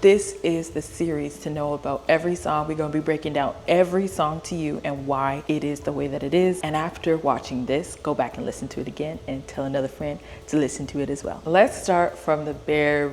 This is the series to know about every song. We're going to be breaking down every song to you and why it is the way that it is. And after watching this, go back and listen to it again and tell another friend to listen to it as well. Let's start from the very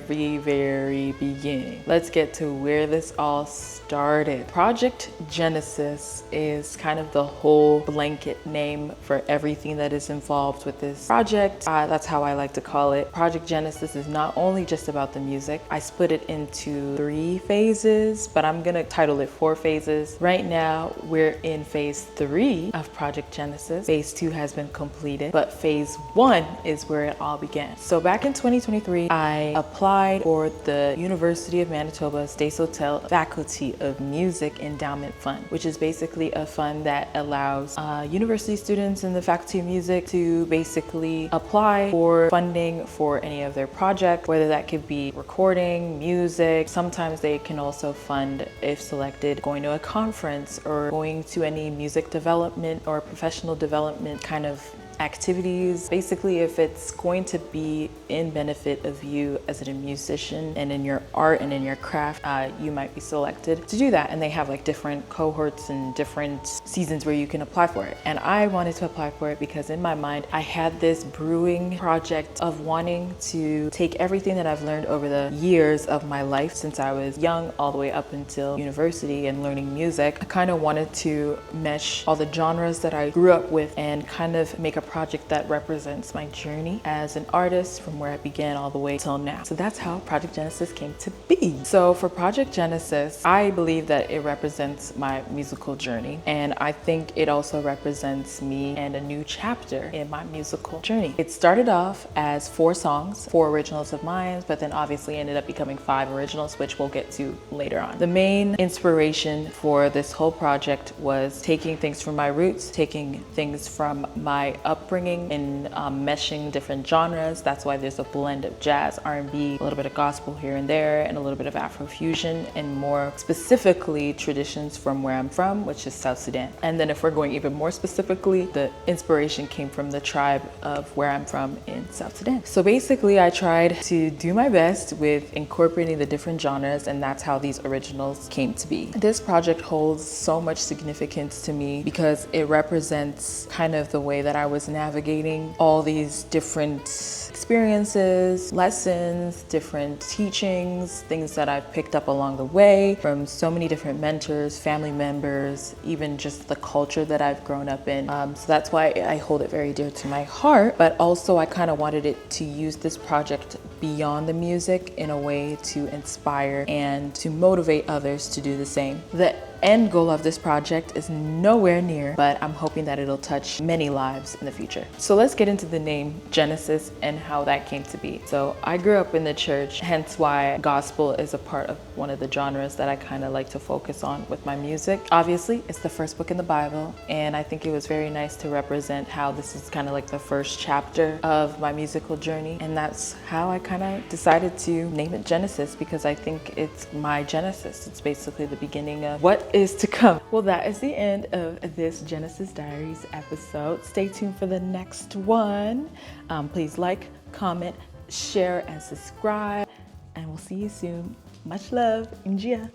beginning. Let's get to where this all started. Project Genesis is kind of the whole blanket name for everything that is involved with this project. That's how I like to call it. Project Genesis is not only just about the music. I split it into 3 phases, but I'm gonna title it 4 phases. Right now, we're in phase 3 of Project Genesis. Phase 2 has been completed, but phase 1 is where it all began. So back in 2023, I applied for the University of Manitoba Stace Hotel Faculty of Music Endowment Fund, which is basically a fund that allows university students in the Faculty of Music to basically apply for funding for any of their projects, whether that could be recording, music. Sometimes they can also fund, if selected, going to a conference or going to any music development or professional development kind of activities. Basically, if it's going to be in benefit of you as a musician and in your art and in your craft, you might be selected to do that. And they have like different cohorts and different seasons where you can apply for it. And I wanted to apply for it because in my mind, I had this brewing project of wanting to take everything that I've learned over the years of my life since I was young all the way up until university and learning music. I kind of wanted to mesh all the genres that I grew up with and kind of make a project that represents my journey as an artist from where I began all the way till now. So that's how Project Genesis came to be. So for Project Genesis, I believe that it represents my musical journey, and I think it also represents me and a new chapter in my musical journey. It started off as 4 songs, 4 originals of mine, but then obviously ended up becoming 5 originals, which we'll get to later on. The main inspiration for this whole project was taking things from my roots, taking things from my upbringing and meshing different genres. That's why there's a blend of jazz, R&B, a little bit of gospel here and there, and a little bit of Afrofusion, and more specifically traditions from where I'm from, which is South Sudan. And then if we're going even more specifically, the inspiration came from the tribe of where I'm from in South Sudan. So basically I tried to do my best with incorporating the different genres, and that's how these originals came to be. This project holds so much significance to me because it represents kind of the way that I was navigating all these different experiences, lessons, different teachings, things that I've picked up along the way from so many different mentors, family members, even just the culture that I've grown up in. So that's why I hold it very dear to my heart, but also I kind of wanted it to use this project beyond the music in a way to inspire and to motivate others to do the same. The end goal of this project is nowhere near, but I'm hoping that it'll touch many lives in the future. So let's get into the name Genesis and how that came to be. So I grew up in the church, hence why gospel is a part of one of the genres that I kind of like to focus on with my music. Obviously, it's the first book in the Bible, and I think it was very nice to represent how this is kind of like the first chapter of my musical journey, and that's how I kind of decided to name it Genesis, because I think it's my Genesis. It's basically the beginning of what is to come. Well, that is the end of this Genesis Diaries episode. Stay tuned for the next one. Please like, comment, share, and subscribe, and we'll see you soon. Much love. Injia.